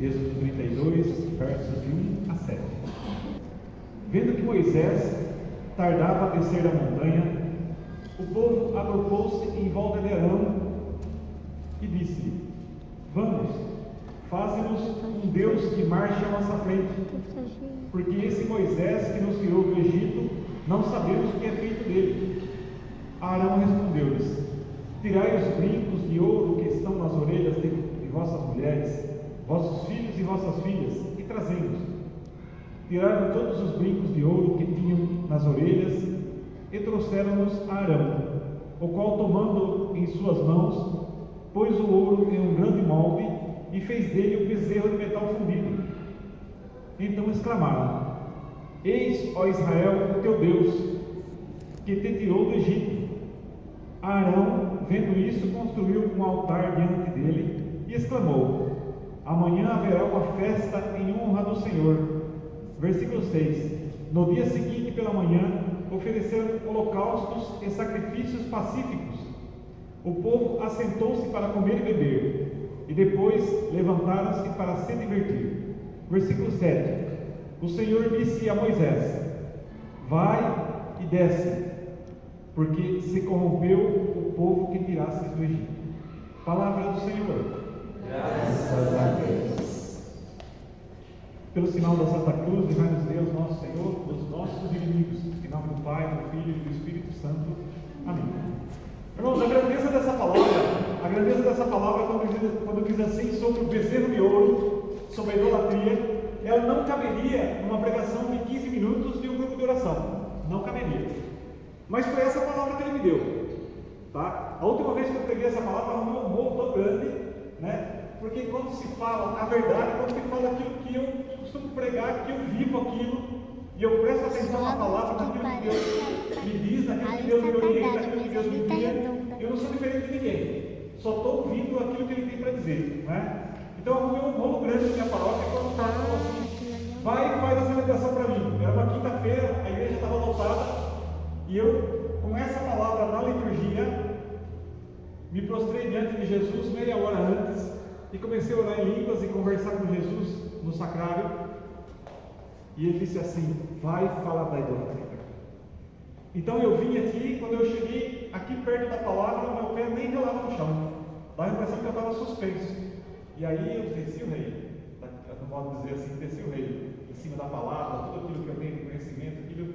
Êxodo 32, versos de 1 a 7. Vendo que Moisés tardava a descer a montanha, o povo agrupou-se em volta de Arão e disse-lhe: Vamos, faze-nos um Deus que marche à nossa frente, porque esse Moisés que nos tirou do Egito, não sabemos o que é feito dele. Arão respondeu-lhes: Tirai os brincos de ouro que estão nas orelhas de vossas mulheres, vossos filhos e vossas filhas, e trazei-nos. Tiraram todos os brincos de ouro que tinham nas orelhas e trouxeram-nos a Arão, o qual, tomando em suas mãos, pôs o ouro em um grande molde e fez dele um bezerro de metal fundido. Então exclamaram: Eis, ó Israel, o teu Deus, que te tirou do Egito. Arão, vendo isso, construiu um altar diante dele e exclamou: Amanhã haverá uma festa em honra do Senhor. Versículo 6. No dia seguinte, pela manhã, ofereceram holocaustos e sacrifícios pacíficos. O povo assentou-se para comer e beber, e depois levantaram-se para se divertir. Versículo 7. O Senhor disse a Moisés: Vai e desce, porque se corrompeu o povo que tirastes do Egito. Palavra do Senhor. Graças a Deus. Pelo sinal da Santa Cruz, livrai-nos Deus, nosso Senhor, dos nossos inimigos. Em nome do Pai, do Filho e do Espírito Santo. Amém. Irmãos, a grandeza dessa palavra, quando diz assim sobre o bezerro de ouro, sobre a idolatria, ela não caberia numa pregação de 15 minutos de um grupo de oração. Não caberia. Mas foi essa palavra que ele me deu. Tá? A última vez que eu preguei essa palavra, ela arrumou um bolo tão grande, né? Porque quando se fala a verdade, quando se fala aquilo que eu costumo pregar, que eu vivo aquilo, e eu presto atenção na palavra, naquilo que Deus me diz, naquilo que Deus me orienta, naquilo que Deus me guia, eu não sou diferente de ninguém, só estou ouvindo aquilo que Ele tem para dizer, né? Então eu arrumei um rolo grande na minha palavra, e quando o Paulo falou assim: vai e faz essa ligação para mim. Era uma quinta-feira, a igreja estava lotada, e eu, com essa palavra na liturgia, me prostrei diante de Jesus meia hora antes, e comecei a orar em línguas e conversar com Jesus no sacrário. E ele disse assim: vai falar da idolatria. Então eu vim aqui, quando eu cheguei aqui perto da palavra, o meu pé nem relava no chão, dava a impressão que eu estava suspenso. E aí eu desci o rei, no modo de dizer assim, desci o rei, em cima da palavra, tudo aquilo que eu tenho de conhecimento, aquilo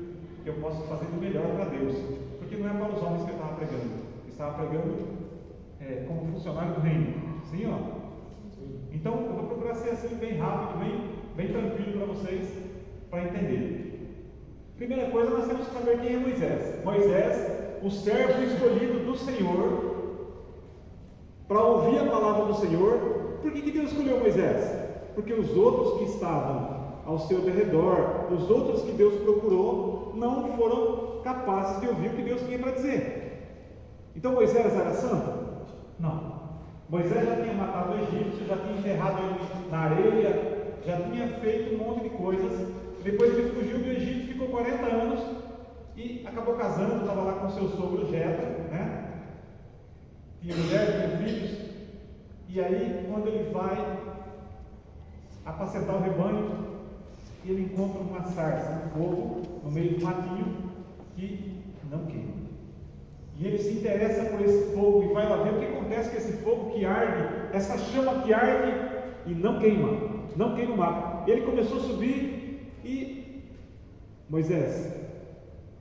que eu posso fazer de melhor para Deus, porque não é para os homens que eu estava pregando, eu estava pregando como funcionário do reino. Sim, ó. Então eu vou procurar ser assim bem rápido, bem tranquilo para vocês, para entender. Primeira coisa, nós temos que saber quem é Moisés. Moisés, o servo escolhido do Senhor, para ouvir a palavra do Senhor. Por que Deus escolheu Moisés? Porque os outros que estavam ao seu derredor, os outros que Deus procurou, não foram capazes de ouvir o que Deus tinha para dizer. Então Moisés era santo? Não. Moisés já tinha matado o egípcio, já tinha enterrado ele na areia, já tinha feito um monte de coisas. Depois ele fugiu do Egito, ficou 40 anos e acabou casando, estava lá com seu sogro Jetro, né? Tinha mulher, tinha filhos. E aí, quando ele vai apacentar o rebanho, ele encontra uma sarça, um fogo, no meio do matinho, que não queima. E ele se interessa por esse fogo e vai lá ver o que acontece com esse fogo que arde, essa chama que arde e não queima o mato. Ele começou a subir e: Moisés,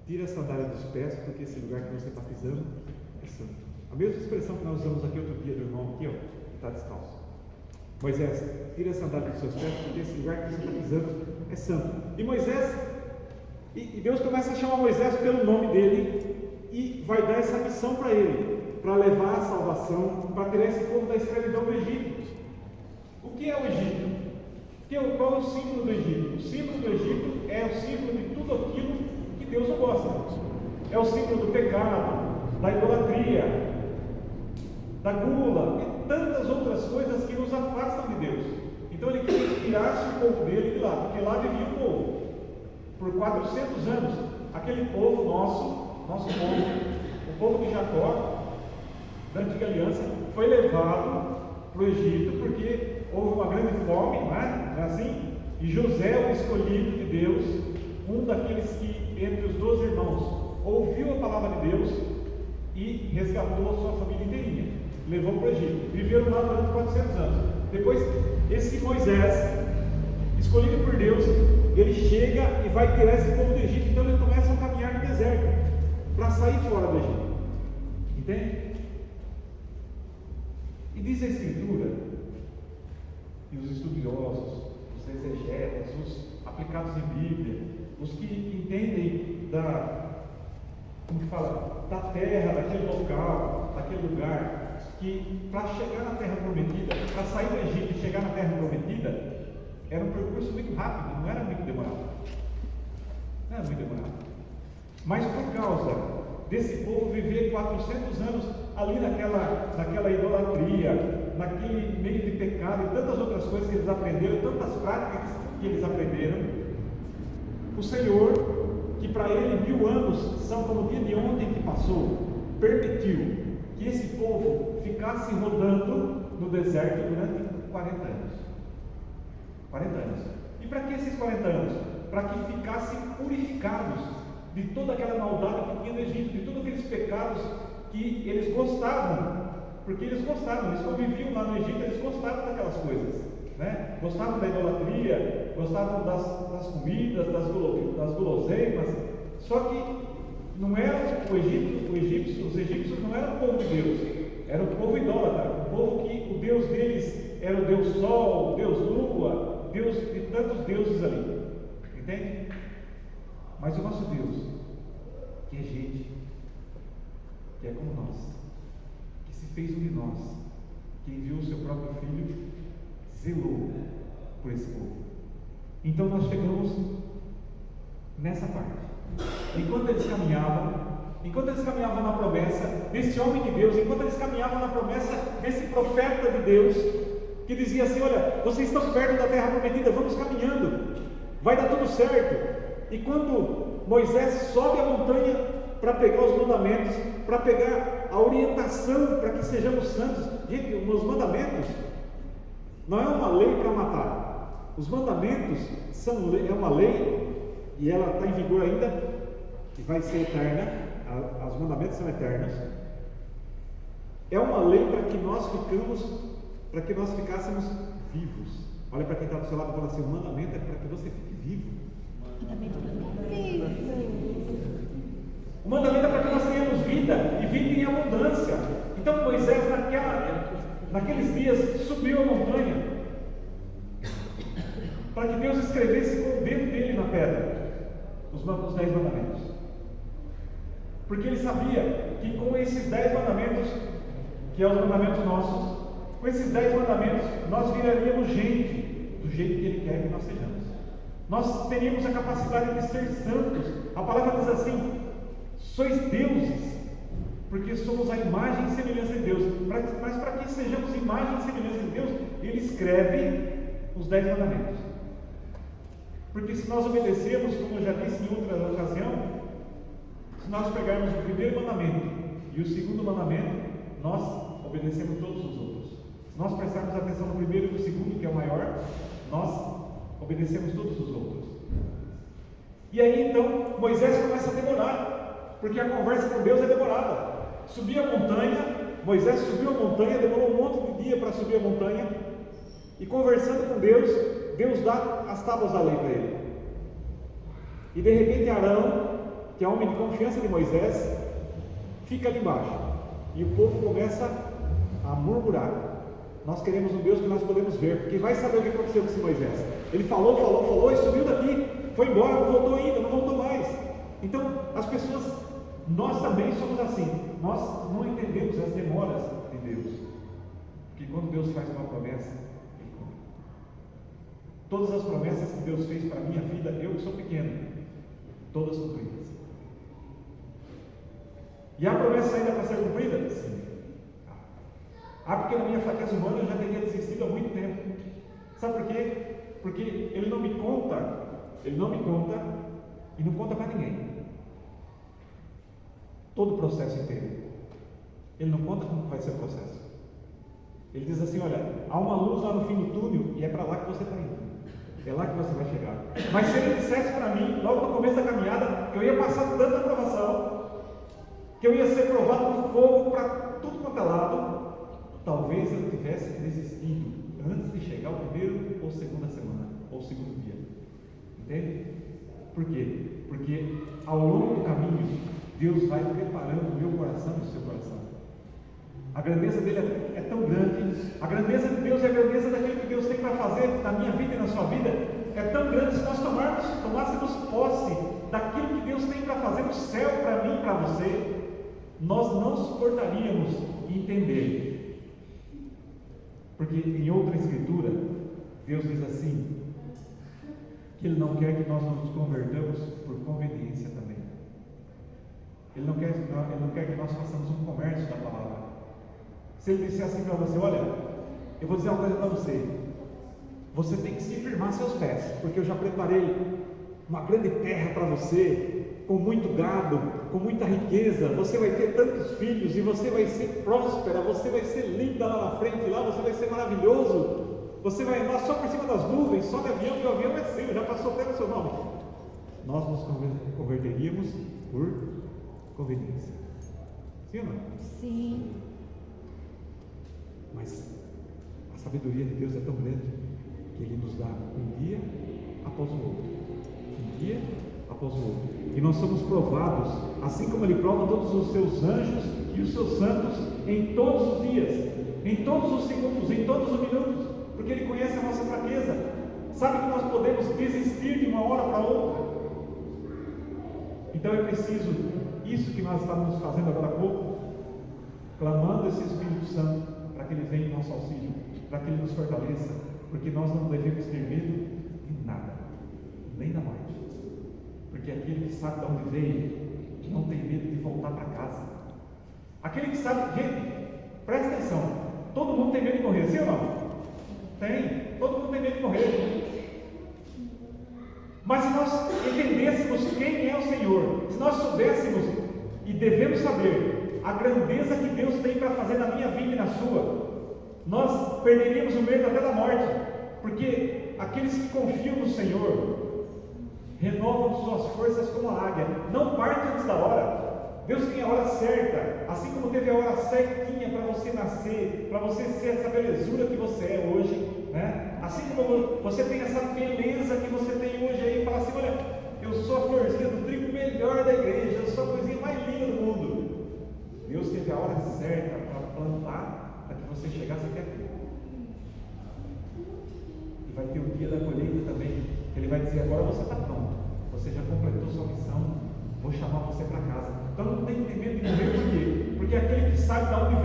tira a sandália dos pés, porque esse lugar que você está pisando é santo. A mesma expressão que nós usamos aqui outro dia do irmão aqui, ó, que está descalço. Moisés, tira a sandália dos seus pés, porque esse lugar que você está pisando é santo. E Moisés, e Deus começa a chamar Moisés pelo nome dele, e vai dar essa missão para ele, para levar a salvação, para tirar esse povo da escravidão do Egito. O que é o Egito? Qual é o símbolo do Egito? O símbolo do Egito é o símbolo de tudo aquilo que Deus não gosta. É o símbolo do pecado, da idolatria, da gula e tantas outras coisas que nos afastam de Deus. Então ele queria tirar o povo dele de lá, porque lá vivia o povo. Por 400 anos, aquele povo nosso povo, o povo de Jacó, da antiga aliança, foi levado para o Egito, porque houve uma grande fome, não é? Não é assim? E José, o escolhido de Deus, um daqueles que, entre os 12 irmãos, ouviu a palavra de Deus e resgatou a sua família inteirinha, levou para o Egito, viveram lá durante 400 anos. Depois, esse Moisés, escolhido por Deus, ele chega e vai tirar esse povo do Egito. Então ele começa a caminhar no deserto para sair fora do Egito, entende? E diz a Escritura, e os estudiosos, os exegetas, os aplicados em Bíblia, os que entendem da terra, daquele local, daquele lugar, que para chegar na terra prometida, para sair do Egito e chegar na terra prometida, era um percurso muito rápido, não era muito demorado. Não era muito demorado. Mas por causa desse povo viver 400 anos ali naquela idolatria, naquele meio de pecado e tantas outras coisas que eles aprenderam, tantas práticas que eles aprenderam, o Senhor, que para ele 1000 anos são como o dia de ontem que passou, permitiu que esse povo ficasse rodando no deserto durante 40 anos. 40 anos. E para que esses 40 anos? Para que ficassem purificados de toda aquela maldade que tinha no Egito, de todos aqueles pecados que eles gostavam, porque eles gostavam, eles conviviam lá no Egito, eles gostavam daquelas coisas, né? Gostavam da idolatria, gostavam das comidas, das guloseimas. Só que não era os egípcios não eram o povo de Deus, era o povo idólatra, o povo que o Deus deles era o Deus Sol, o Deus Lua, Deus de tantos deuses ali, entende? Mas o nosso Deus, que é gente, que é como nós, que se fez um de nós, que enviou o seu próprio Filho, zelou por esse povo. Então nós chegamos nessa parte. Enquanto eles caminhavam na promessa desse homem de Deus, enquanto eles caminhavam na promessa desse profeta de Deus, que dizia assim: olha, vocês estão perto da terra prometida, vamos caminhando, vai dar tudo certo. E quando Moisés sobe a montanha para pegar os mandamentos, para pegar a orientação para que sejamos santos, gente, os mandamentos não é uma lei para matar, os mandamentos é uma lei, e ela está em vigor ainda, e vai ser eterna, os mandamentos são eternos, é uma lei para que nós ficássemos vivos. Olha para quem está do seu lado e fala assim: o mandamento é para que você fique vivo. O mandamento é para que nós tenhamos vida, e vida em abundância. Então Moisés naqueles dias subiu a montanha para que Deus escrevesse com o dedo dele na pedra os 10 mandamentos, porque ele sabia que com esses 10 mandamentos, que são os mandamentos nossos, com esses 10 mandamentos nós viraríamos gente do jeito que ele quer que nós sejamos. Nós teríamos a capacidade de ser santos. A palavra diz assim: sois deuses, porque somos a imagem e semelhança de Deus. Mas para que sejamos imagem e semelhança de Deus, ele escreve os 10 mandamentos. Porque se nós obedecermos, como eu já disse em outra ocasião, se nós pegarmos o primeiro mandamento e o segundo mandamento, nós obedecemos todos os outros. Se nós prestarmos atenção no primeiro e no segundo, que é o maior, nós obedecemos todos os outros. E aí então Moisés começa a demorar, porque a conversa com Deus é demorada. Subir a montanha, Moisés subiu a montanha, demorou um monte de dia para subir a montanha, e conversando com Deus, Deus dá as tábuas da lei para ele. E de repente Arão, que é homem de confiança de Moisés, fica ali embaixo, e o povo começa a murmurar: nós queremos um Deus que nós podemos ver, porque vai saber o que aconteceu com esse Moisés. Ele falou e subiu daqui, foi embora, não voltou ainda, não voltou mais. Então as pessoas, nós também somos assim, nós não entendemos as demoras de Deus, porque quando Deus faz uma promessa, Ele cumpre. Todas as promessas que Deus fez para a minha vida, eu que sou pequeno, todas cumpridas. E há promessa ainda para ser cumprida? Sim. Porque na minha fraqueza humana eu já teria desistido há muito tempo. Sabe por quê? Porque Ele não me conta e não conta para ninguém todo o processo inteiro. Ele não conta como vai ser o processo. Ele diz assim: olha, há uma luz lá no fim do túnel e é para lá que que você está indo. É lá que você vai chegar. Mas se ele dissesse para mim, logo no começo da caminhada, que eu ia passar tanta provação, que eu ia ser provado no fogo para tudo quanto é lado, talvez eu tivesse desistido antes de chegar ao primeiro ou segunda semana, ou segundo dia. Entende? Por quê? Porque ao longo do caminho, Deus vai preparando o meu coração e o seu coração. A grandeza dele é tão grande, a grandeza de Deus e a grandeza daquilo que Deus tem para fazer na minha vida e na sua vida é tão grande. Se nós tomássemos posse daquilo que Deus tem para fazer no céu, para mim e para você, nós não suportaríamos entender. Porque em outra escritura, Deus diz assim, que Ele não quer que nós nos convertamos por conveniência também. Ele não quer que nós façamos um comércio da palavra. Se Ele disser assim para você, olha, eu vou dizer uma coisa para você, você tem que se firmar seus pés, porque eu já preparei uma grande terra para você, com muito gado, com muita riqueza, você vai ter tantos filhos, e você vai ser próspera, você vai ser linda lá na frente, lá você vai ser maravilhoso, você vai andar só por cima das nuvens, só de avião, e o avião é seu, já passou até no seu nome. Nós nos converteríamos por conveniência. Sim ou não? Sim. Mas a sabedoria de Deus é tão grande que Ele nos dá um dia após o outro, um dia após o outro, e nós somos provados, assim como Ele prova todos os seus anjos e os seus santos em todos os dias, em todos os segundos, em todos os minutos, porque Ele conhece a nossa fraqueza, sabe que nós podemos desistir de uma hora para outra. Então é preciso isso que nós estávamos fazendo agora há pouco, clamando esse Espírito Santo para que Ele venha em nosso auxílio, para que Ele nos fortaleça, porque nós não devemos ter medo de nada, nem da morte, porque aquele que sabe de onde veio não tem medo de voltar para casa. Aquele que sabe, gente, presta atenção, todo mundo tem medo de morrer, sim ou não? Tem, todo mundo tem medo de morrer. Mas se nós entendêssemos quem é o Senhor, se nós soubéssemos, e devemos saber, a grandeza que Deus tem para fazer na minha vida e na sua, nós perderíamos o medo até da morte, porque aqueles que confiam no Senhor renovam suas forças como a águia, não parte antes da hora. Deus tem a hora certa, assim como teve a hora certinha para você nascer, para você ser essa belezura que você é hoje, né? Assim como você tem essa beleza que você tem hoje aí, fala assim, olha, eu sou a florzinha do trigo melhor da igreja, eu sou a coisinha mais linda do mundo. Deus teve a hora certa para plantar, para que você chegasse até aqui. E vai ter o dia da colheita também, que Ele vai dizer, agora você está pronto, você já completou sua missão, vou chamar você para casa. Então não tem que ter medo de morrer, por quê? Porque aquele que sabe de onde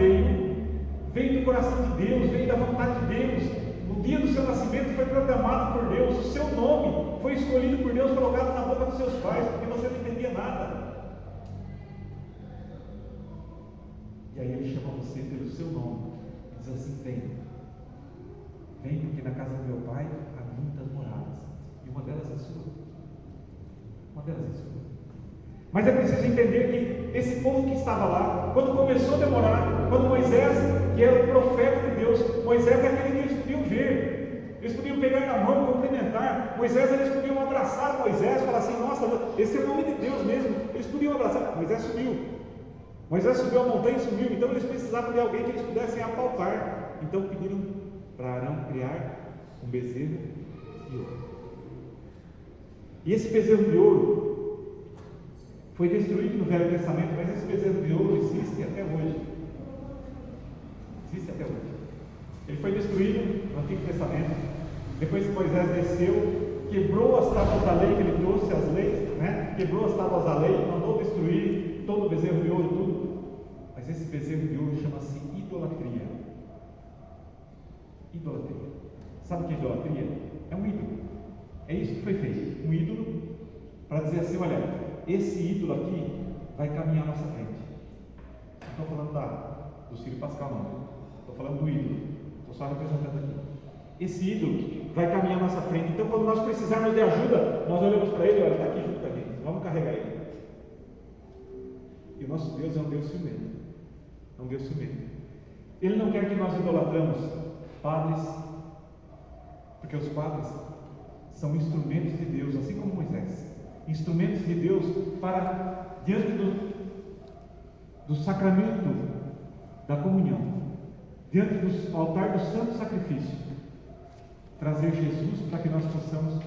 veio do coração de Deus, veio da vontade de Deus. No dia do seu nascimento foi programado por Deus, o seu nome foi escolhido por Deus, colocado na boca dos seus pais, porque você não entendia nada. E aí Ele chama você pelo seu nome, diz assim, vem porque na casa do meu pai há muitas moradas, e uma delas é sua. Uma delas é sua. Mas é preciso entender que esse povo que estava lá, quando começou a demorar, quando Moisés, que era o profeta de Deus, Moisés é aquele que eles podiam ver, eles podiam pegar na mão, cumprimentar, Moisés, eles podiam abraçar Moisés, falar assim, nossa, esse é o nome de Deus mesmo, eles podiam abraçar, Moisés subiu a montanha e sumiu, então eles precisavam de alguém que eles pudessem apalpar, então pediram para Arão criar um bezerro de ouro, e esse bezerro de ouro foi destruído no Velho Testamento, mas esse bezerro de ouro existe até hoje. Existe até hoje. Ele foi destruído no Antigo Testamento. Depois que Moisés desceu, quebrou as tábuas da lei que ele trouxe, as leis, né? Quebrou as tábuas da lei, mandou destruir todo o bezerro de ouro e tudo. Mas esse bezerro de ouro chama-se idolatria. Idolatria. Sabe o que é idolatria? É um ídolo. É isso que foi feito. Um ídolo para dizer assim, olha, esse ídolo aqui vai caminhar à nossa frente. Não estou falando do Círio Pascal, não. Estou falando do ídolo. Estou só representando aqui. Esse ídolo vai caminhar à nossa frente. Então, quando nós precisarmos de ajuda, nós olhamos para ele, olha, está aqui junto com a gente. Vamos carregar ele. E o nosso Deus é um Deus ciumento. É um Deus ciumento. Ele não quer que nós idolatramos padres, Porque os padres são instrumentos de Deus, assim como Moisés. Instrumentos de Deus para, diante do sacramento da comunhão, diante do altar do santo sacrifício, trazer Jesus para que nós possamos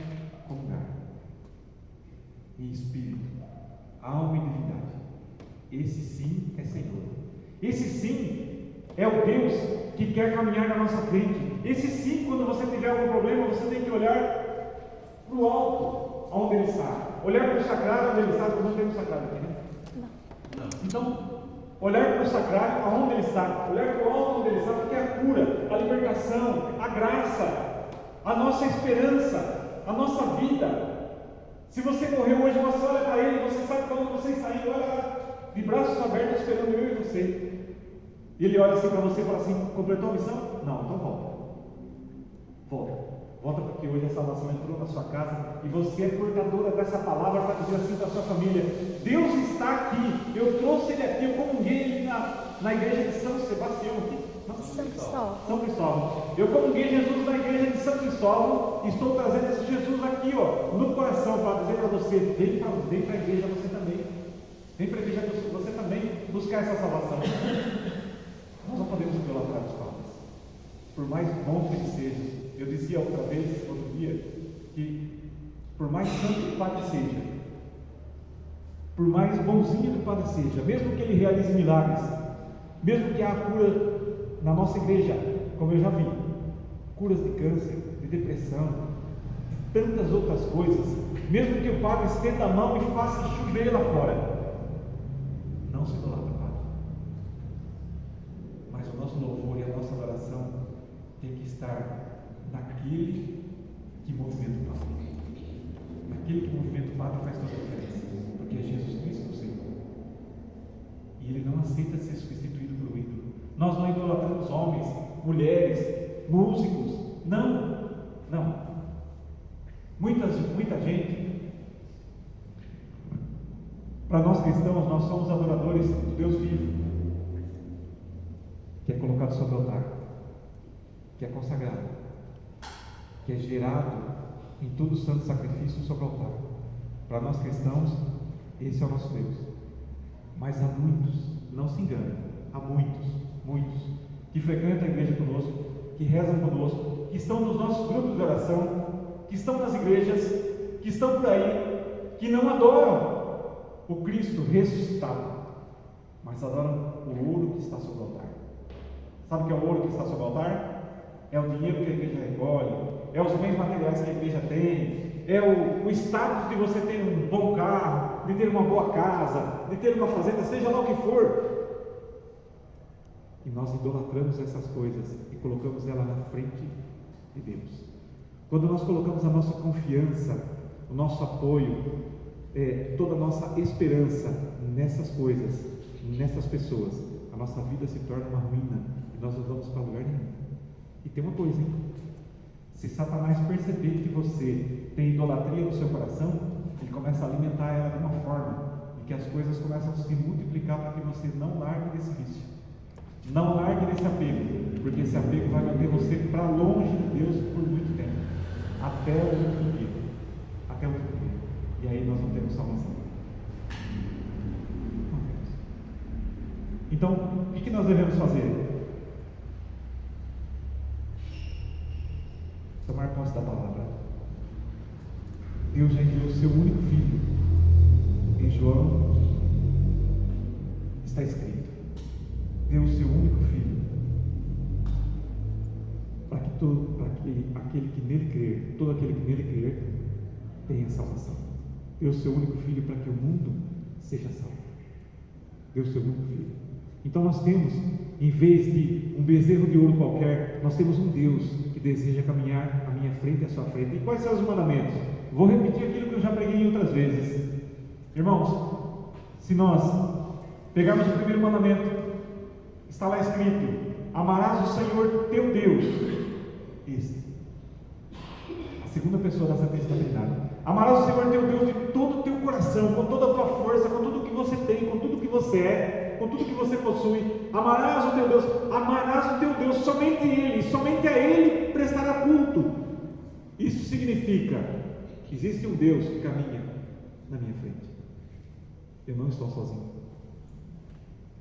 comungar em espírito, alma e divindade. Esse sim é Senhor. Esse sim é o Deus que quer caminhar na nossa frente. Esse sim, quando você tiver algum problema, você tem que olhar para o alto, onde Ele está. Olhar para o sacrário, onde Ele está. Não temos sacrário aqui, né? Não. Então, olhar para o sacrário, aonde Ele está. Olhar para o alto, onde Ele está, porque é a cura, a libertação, a graça, a nossa esperança, a nossa vida. Se você morreu hoje, você olha para Ele, você sabe quando você sair, olha lá, de braços abertos, esperando eu e você. E Ele olha assim para você e fala assim: completou a missão? Não, então volta. Volta porque hoje a salvação entrou na sua casa e você é portadora dessa palavra para dizer assim para a sua família: Deus está aqui, eu trouxe Ele aqui, eu comunguei Ele na igreja de São Sebastião aqui. São Cristóvão. Eu comunguei Jesus na igreja de São Cristóvão e estou trazendo esse Jesus aqui, no coração, para dizer para você: vem para a igreja você também. Vem para a igreja você também buscar essa salvação. Nós não podemos idolatrar os padres, por mais bom que eles sejam. Eu dizia outra vez, outro dia, que por mais santo que o padre seja, por mais bonzinho que o padre seja, mesmo que ele realize milagres, mesmo que há cura na nossa igreja, como eu já vi, curas de câncer, de depressão, de tantas outras coisas, mesmo que o padre estenda a mão e faça chover lá fora, não se idolatra, padre. Mas o nosso louvor e a nossa adoração tem que estar naquele que movimenta o Padre. Naquele que movimenta o Padre faz toda a diferença, porque é Jesus Cristo o Senhor. E Ele não aceita ser substituído pelo ídolo. Nós não idolatramos homens, mulheres, músicos. Não. Muita gente, para nós cristãos, nós somos adoradores do Deus vivo, que é colocado sobre o altar, que é consagrado, que é gerado em todo o santo sacrifício sobre o altar. Para nós cristãos, esse é o nosso Deus. Mas há muitos, não se engane, há muitos que frequentam a igreja conosco, que rezam conosco, que estão nos nossos grupos de oração, que estão nas igrejas, que estão por aí, que não adoram o Cristo ressuscitado, mas adoram o ouro que está sobre o altar. Sabe o que é o ouro que está sobre o altar? É o dinheiro que a igreja recolhe, é os bens materiais que a igreja tem, é o status de você ter um bom carro, de ter uma boa casa, de ter uma fazenda, seja lá o que for. E nós idolatramos essas coisas e colocamos ela na frente de Deus. Quando nós colocamos a nossa confiança, o nosso apoio, toda a nossa esperança nessas coisas, nessas pessoas, a nossa vida se torna uma ruína e nós não vamos para lugar nenhum. E tem uma coisa, hein? Se Satanás perceber que você tem idolatria no seu coração, ele começa a alimentar ela de uma forma em que as coisas começam a se multiplicar para que você não largue desse vício, não largue desse apego, porque esse apego vai manter você para longe de Deus por muito tempo, até o último dia. E aí nós não temos salvação. Não temos. Então, o que nós devemos fazer? Tomar posse da palavra. Deus já enviou o seu único filho. Em João está escrito: deu o seu único filho para que aquele que nele crer, todo aquele que nele crer, tenha salvação. Deu o seu único filho para que o mundo seja salvo. Deu o seu único filho. Então nós temos, em vez de um bezerro de ouro qualquer, nós temos um Deus que deseja caminhar à minha frente e à sua frente. E quais são os mandamentos? Vou repetir aquilo que eu já preguei outras vezes. Irmãos, se nós pegarmos o primeiro mandamento, está lá escrito: amarás o Senhor teu Deus. Este. A segunda pessoa da Santíssima Trindade. Amarás o Senhor teu Deus de todo o teu coração, com toda a tua força, com tudo que você tem, com tudo que você é, com tudo que você possui. Amarás o teu Deus, somente Ele, somente a Ele prestará culto. Isso significa que existe um Deus que caminha na minha frente. Eu não estou sozinho.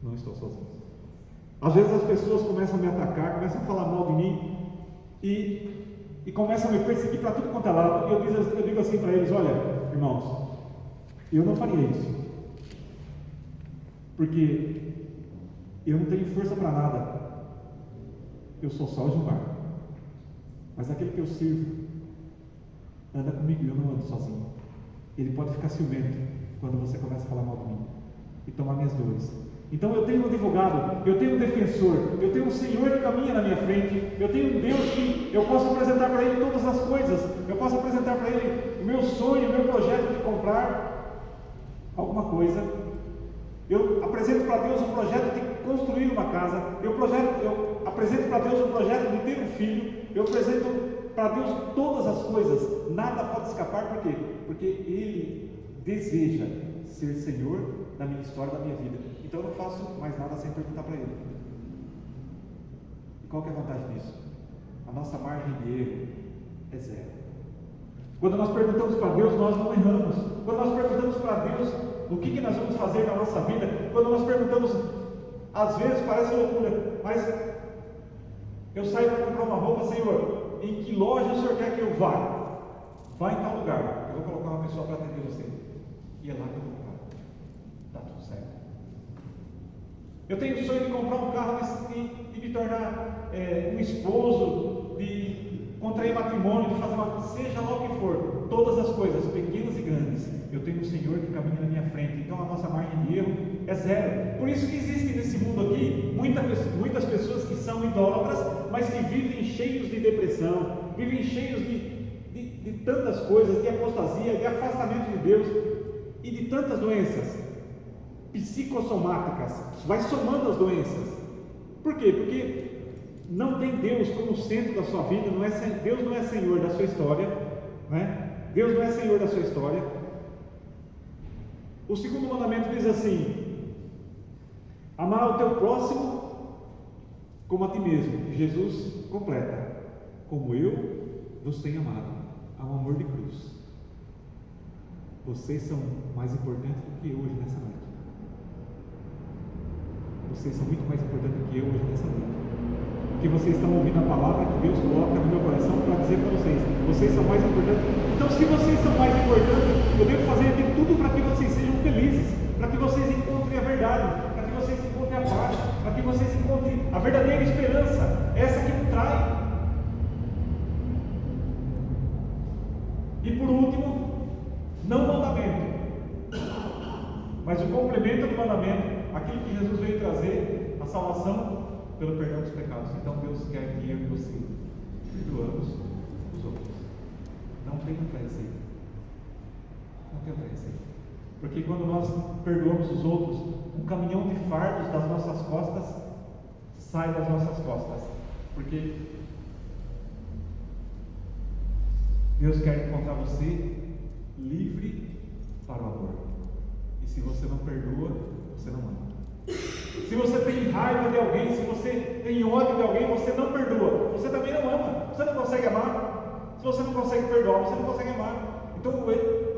Não estou sozinho. Às vezes as pessoas começam a me atacar, começam a falar mal de mim e começam a me perseguir para tudo quanto é lado. E eu digo assim para eles: olha, irmãos, eu não faria isso, porque eu não tenho força para nada. Eu sou só de um barco, mas aquele que eu sirvo anda comigo e eu não ando sozinho. Ele pode ficar ciumento quando você começa a falar mal de mim e tomar minhas dores. Então eu tenho um advogado, eu tenho um defensor, eu tenho um Senhor que caminha na minha frente, eu tenho um Deus que eu posso apresentar para Ele todas as coisas, eu posso apresentar para Ele o meu sonho, o meu projeto de comprar alguma coisa, eu apresento para Deus um projeto de construir uma casa, eu apresento para Deus um projeto de ter um filho, eu apresento para Deus todas as coisas, nada pode escapar, por quê? Porque Ele deseja ser Senhor da minha história, da minha vida. Então eu não faço mais nada sem perguntar para Ele. E qual que é a vantagem disso? A nossa margem de erro é zero. Quando nós perguntamos para Deus, nós não erramos. Quando nós perguntamos para Deus o que nós vamos fazer na nossa vida, quando nós perguntamos, às vezes parece loucura, mas eu saio para comprar uma roupa: Senhor, em que loja o Senhor quer que eu vá? Vá em tal lugar, eu vou colocar uma pessoa para atender você. E é lá que eu vou comprar. Está tudo certo. Eu tenho o sonho de comprar um carro e me tornar um esposo, de contrair matrimônio, de fazer seja lá o que for, todas as coisas, pequenas e grandes, eu tenho um Senhor que caminha na minha frente. Então a nossa margem de erro é zero. Por isso que existe nesse mundo aqui muitas pessoas que são idólatras, mas que vivem cheios de depressão, vivem cheios de tantas coisas, de apostasia, de afastamento de Deus e de tantas doenças psicossomáticas. Vai somando as doenças. Por quê? Porque não tem Deus como centro da sua vida. Deus não é Senhor da sua história, né? Deus não é Senhor da sua história. O segundo mandamento diz assim: amar o teu próximo como a ti mesmo. Jesus completa: como eu vos tenho amado. Há um amor de cruz. Vocês são mais importantes do que eu hoje nessa noite. Vocês são muito mais importantes do que eu hoje nessa noite. Porque vocês estão ouvindo a palavra que Deus coloca no meu coração para dizer para vocês: vocês são mais importantes. Então, se vocês são mais importantes, eu devo fazer de tudo para que vocês sejam felizes, para que vocês encontrem a verdade, para que vocês encontrem a paz, para que vocês encontrem a verdadeira esperança, essa que não trai. E por último, não mandamento, mas o complemento do mandamento, aquilo que Jesus veio trazer, a salvação pelo perdão dos pecados. Então Deus quer que eu e você perdoamos os outros. Não tem outra receita. Não tem outra receita. Porque quando nós perdoamos os outros, um caminhão de fardos das nossas costas sai das nossas costas. Porque Deus quer encontrar você livre para o amor. E se você não perdoa, você não ama. Se você tem raiva de alguém, se você tem ódio de alguém, você não perdoa, você também não ama. Você não consegue amar. Se você não consegue perdoar, você não consegue amar. Então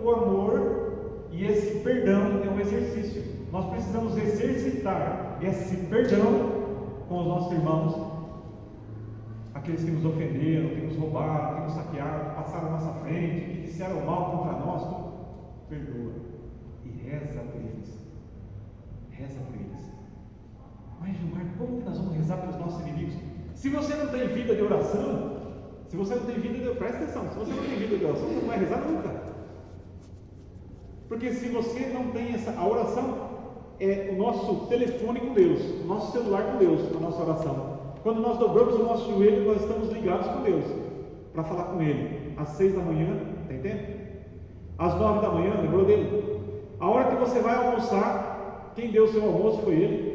o amor e esse perdão é um exercício. Nós precisamos exercitar esse perdão com os nossos irmãos, aqueles que nos ofenderam, que nos roubaram, que nos saquearam, que passaram à nossa frente, que disseram mal contra nós. Tu perdoa e reza por eles. Reza por eles. Mas Gilmar, como que nós vamos rezar pelos nossos inimigos? Se você não tem vida de oração, presta atenção, se você não tem vida de oração, você não vai rezar nunca. Porque se você não tem a oração é o nosso telefone com Deus, o nosso celular com Deus, a nossa oração. Quando nós dobramos o nosso joelho, nós estamos ligados com Deus, para falar com Ele. Às 6 da manhã, tem tempo? Às 9 da manhã, lembrou dele? A hora que você vai almoçar, quem deu o seu almoço foi Ele.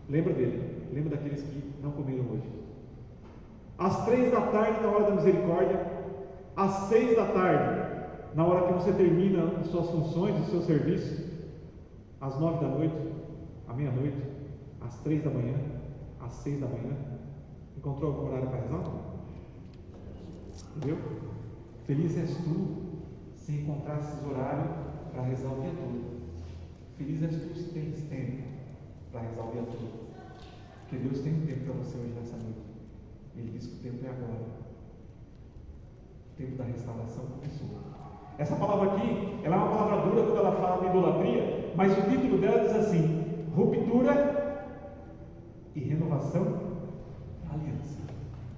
Lembra dele, lembra daqueles que não comeram hoje. Às 3 da tarde, na hora da misericórdia. Às 6 da tarde, na hora que você termina as suas funções, o seu serviço. Às 9 da noite, à meia-noite, às 3 da manhã, às 6 da manhã. Encontrou algum horário para rezar? Entendeu? Feliz és tu se encontrasses horário para rezar o dia todo. Feliz és tu se tens tempo para rezar o dia todo. Porque Deus tem um tempo para você hoje nessa noite. Ele diz que o tempo é agora. O tempo da restauração começou. Essa palavra aqui, ela é uma palavra dura quando ela fala de idolatria, mas o título dela diz assim: ruptura e renovação da aliança.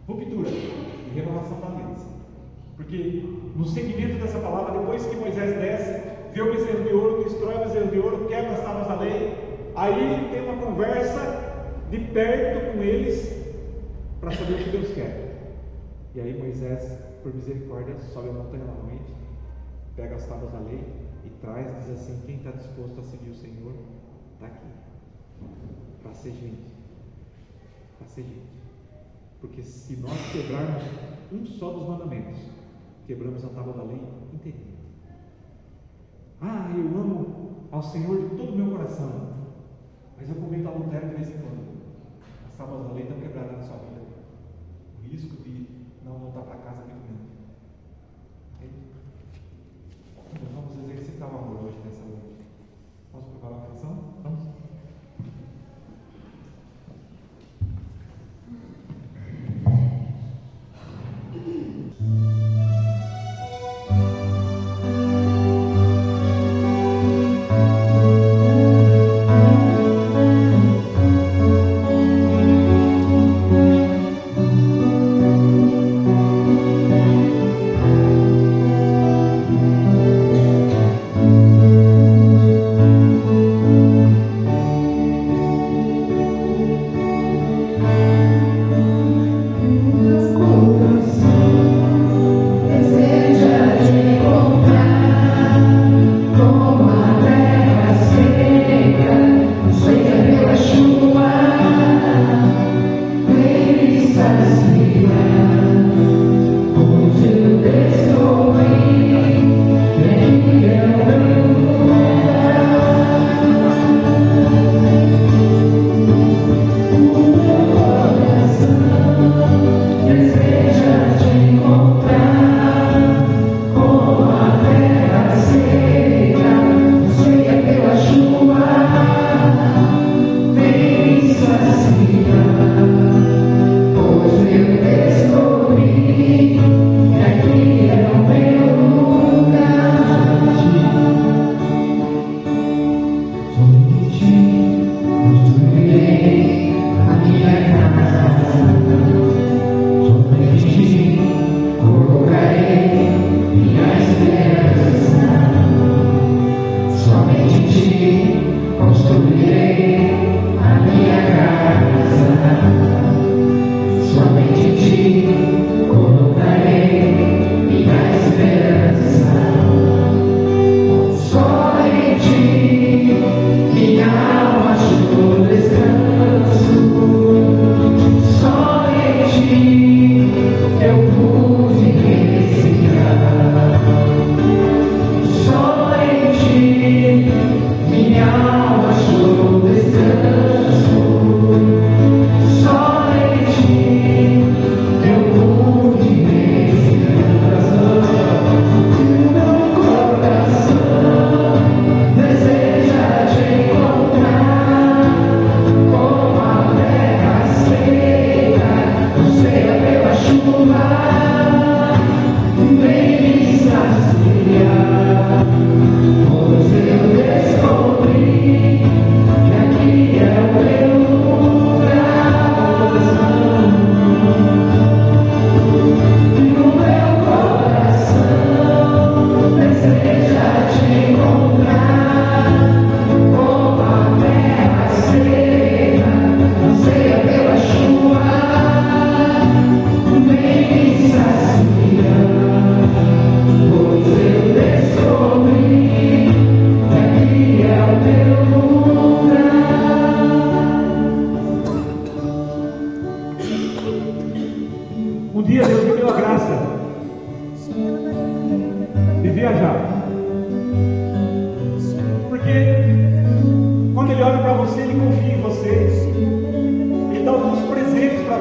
Ruptura e renovação da aliança. Porque no segmento dessa palavra, depois que Moisés desce, vê o bezerro de ouro, destrói o bezerro de ouro, quebra as tábuas da lei, aí ele tem uma conversa de perto com eles para saber o que Deus quer. E aí Moisés, por misericórdia, sobe a montanha novamente, pega as tábuas da lei e traz, diz assim: quem está disposto a seguir o Senhor, está aqui, para ser gente, para ser gente. Porque se nós quebrarmos um só dos mandamentos, quebramos a tábua da lei inteirinha. Eu amo ao Senhor de todo o meu coração, mas eu cometo adultério de vez em quando. As tábuas da lei estão quebradas na sua vida. O risco de não voltar para casa é muito grande. Então, vamos exercitar o amor hoje nessa noite. Vamos preparar a canção? Vamos?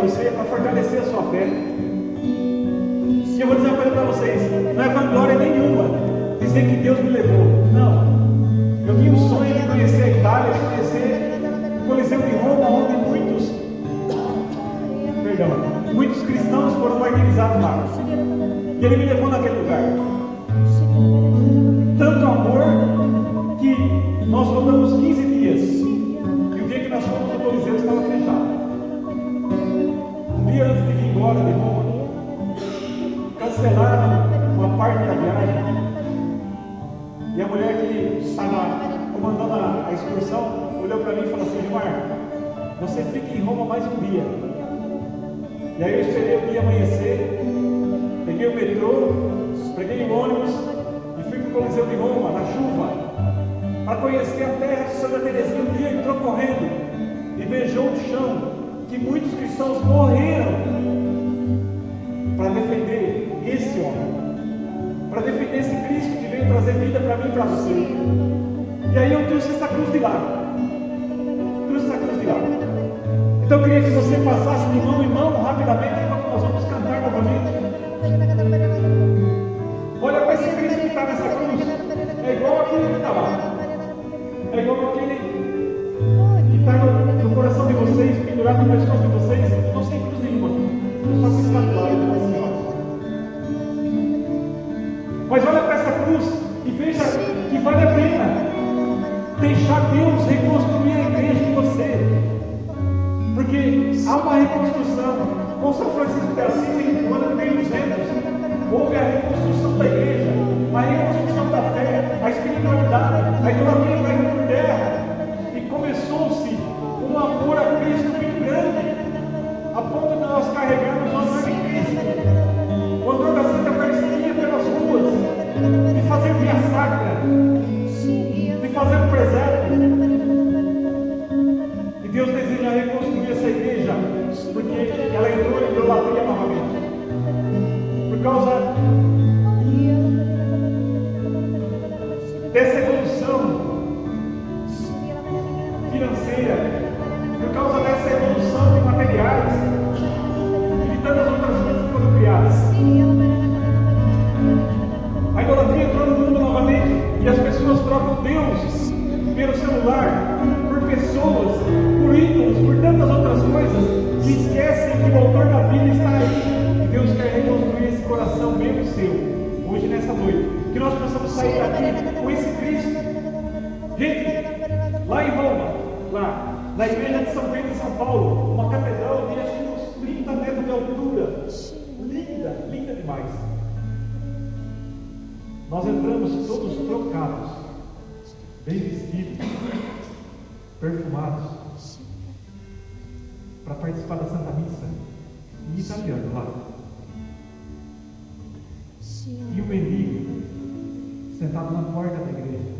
você para fortalecer a sua fé. E eu vou dizer dizer que Deus me levou. Não. Eu tinha um sonho de conhecer a Itália, de conhecer o Coliseu de Roma, onde muitos cristãos foram martirizados lá. E Ele me levou naquele lugar. Tanto amor que nós rodamos 15 dias. E o dia que nós fomos no Coliseu estava fechado. Um dia antes de vir embora de Roma, cancelaram uma parte da viagem. E a mulher que estava comandando a excursão olhou para mim e falou assim: Gilmar, você fica em Roma mais um dia. E aí eu esperei o dia amanhecer, peguei o metrô, peguei o ônibus e fui para o Coliseu de Roma, na chuva, para conhecer a terra de Santa Teresinha. Um dia entrou correndo e beijou o chão que muitos cristãos morreram para defender esse homem, para defender esse Cristo que veio trazer vida para mim e para você. E aí eu trouxe essa cruz de lá. Então eu queria que você passasse de mão em mão rapidamente, enquanto nós vamos cantar novamente. Olha para esse Cristo que está nessa cruz. É igual aquele que está lá. É igual aquele que está no coração de vocês, pendurado no pescoço de vocês. Não sem cruz nenhuma, só com escapulário de uma senhora. Mas olha para essa cruz e veja que vale a pena deixar Deus reconstruir a igreja em você. Porque há uma reconstrução. Com São Francisco de Assis, no ano de 1200, houve a reconstrução da igreja, a reconstrução da fé, a espiritualidade, a idolatria caiu por terra. E começou-se um amor a Cristo muito grande, a ponto de nós carregarmos o amor de Cristo. O amor da Santa Eucaristia pelas ruas, de fazer via sacra, de fazer um presépio. E Deus deseja reconstruir essa igreja, porque ela entrou em idolatria novamente. Por causa dessa evolução financeira, por causa dessa evolução de materiais e de tantas outras coisas que foram criadas. A idolatria entrou no mundo novamente e as pessoas trocam Deus pelo celular, por pessoas, por ídolos, por tantas outras coisas, que esquecem que o autor da vida está aí. E Deus quer reconstruir esse coração meu e seu, hoje nessa noite. Que nós possamos sair daqui com esse Cristo. Gente, lá em Roma, lá na igreja de São Pedro e São Paulo, uma catedral de acho que uns 30 metros de altura. Linda, linda demais. Nós entramos todos trocados, bem vestidos, perfumados, para participar da Santa Missa, em italiano lá. E o mendigo sentado na porta da igreja,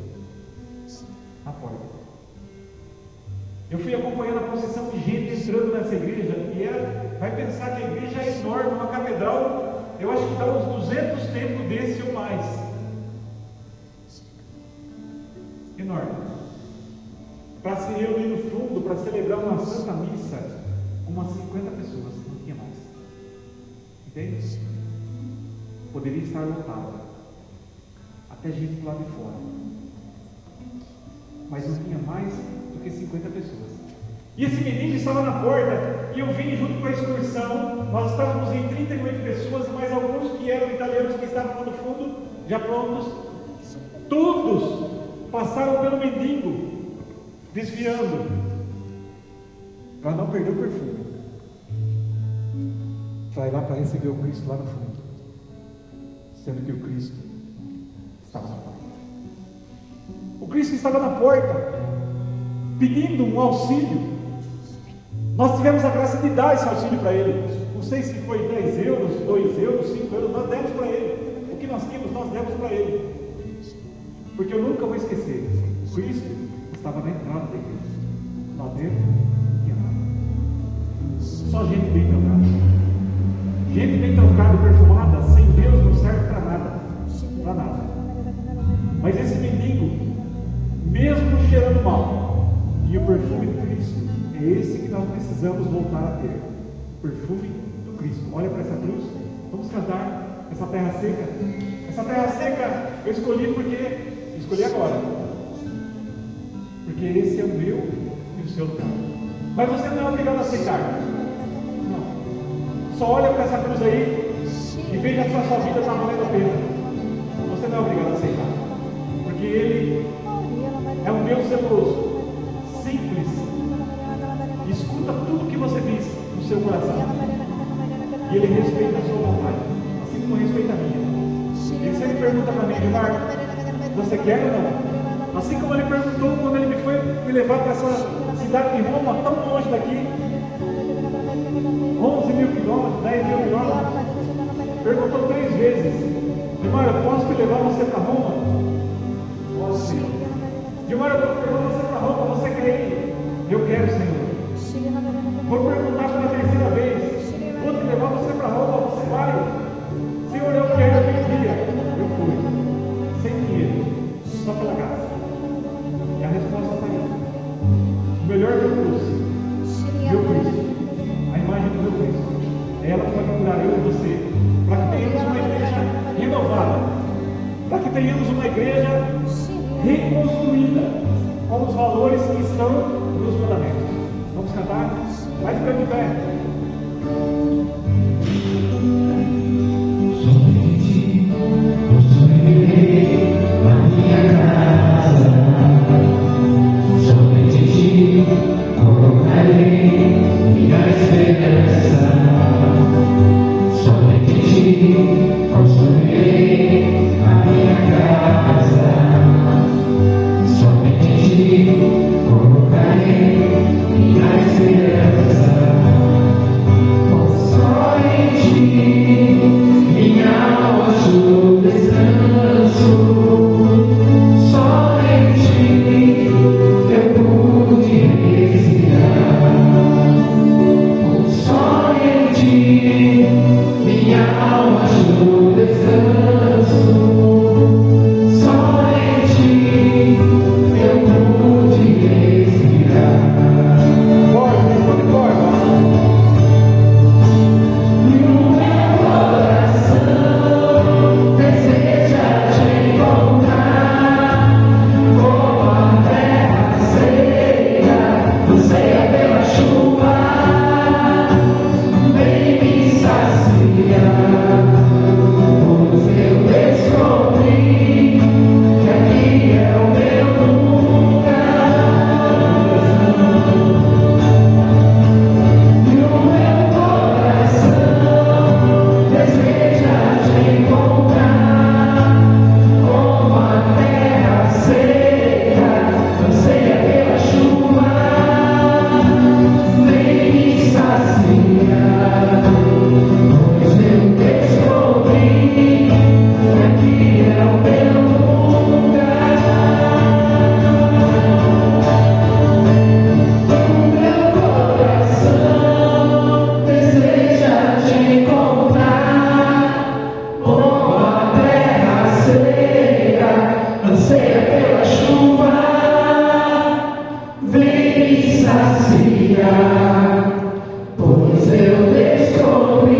na porta. Eu fui acompanhando a procissão de gente entrando nessa igreja, e vai pensar que a igreja é enorme, uma catedral, eu acho que dá uns 200 templos desse ou mais. Enorme. Para se reunir no fundo, para celebrar uma Santa Missa, umas 50 pessoas, não tinha mais. Entende? Poderia estar lotada, até gente do lado de fora, mas não tinha mais do que 50 pessoas. E esse menino estava na porta, e eu vim junto com a excursão. Nós estávamos em 38 pessoas, mas alguns que eram italianos que estavam lá no fundo, já prontos. Todos passaram pelo mendigo, desviando, para não perder o perfume, para ir lá para receber o Cristo lá no fundo, sendo que o Cristo estava na porta. O Cristo estava na porta, pedindo um auxílio. Nós tivemos a graça de dar esse auxílio para ele. Não sei se foi 10 euros, 2 euros, 5 euros, nós demos para ele. O que nós tínhamos, nós demos para ele. Porque eu nunca vou esquecer, Cristo estava na entrada da igreja. Lá dentro não tinha nada. Só gente bem trocada. Gente bem trocada, perfumada, sem Deus não serve para nada. Para nada. Mas esse mendigo, mesmo cheirando mal, e o perfume do Cristo, é esse que nós precisamos voltar a ter. O perfume do Cristo. Olha para essa cruz. Vamos cantar essa terra seca. Essa terra seca eu escolhi agora. Porque esse é o meu e o seu lugar. Mas você não é obrigado a aceitar. Não. Só olha para essa cruz aí e veja se a sua vida está valendo a pena. Você não é obrigado a aceitar. Porque Ele é um Deus zeloso, simples. Escuta tudo que você diz no seu coração. E Ele respeita a sua vontade, assim como respeita a minha. Ele sempre pergunta para mim, Gilmar, você quer ou não? Assim como Ele perguntou quando Ele me foi me levar para essa cidade de Roma, tão longe daqui, 11 mil quilômetros, 10 mil quilômetros, perguntou 3 vezes, Gilmar, eu posso te levar você para Roma? Posso sim. Gilmar, eu vou levar você para Roma, você quer ir? Eu quero, Senhor. Vou perguntar pela 3ª vez, vou te levar você para Roma, você vai? Senhor, eu quero, eu queria. Eu fui, sem dinheiro, só pela graça. E a resposta está aí. O melhor que eu trouxe, meu Cristo, a imagem do meu Cristo, é ela que vai procurar eu e você, para que tenhamos uma igreja renovada, para que tenhamos uma igreja reconstruída com os valores que estão nos mandamentos. Vamos cantar? Vai ficando de pé. Somente construirei a minha casa, somente Ti colocarei minha esperança, somente Ti construirei a minha casa, somente Ti colocarei minha esperança. Só em Ti minha alma achou descanso, só em Ti eu pude respirar, só em Ti minha alma achou descanso, só em Ti eu pude respirar. Forte, responde forte. Pois eu descobri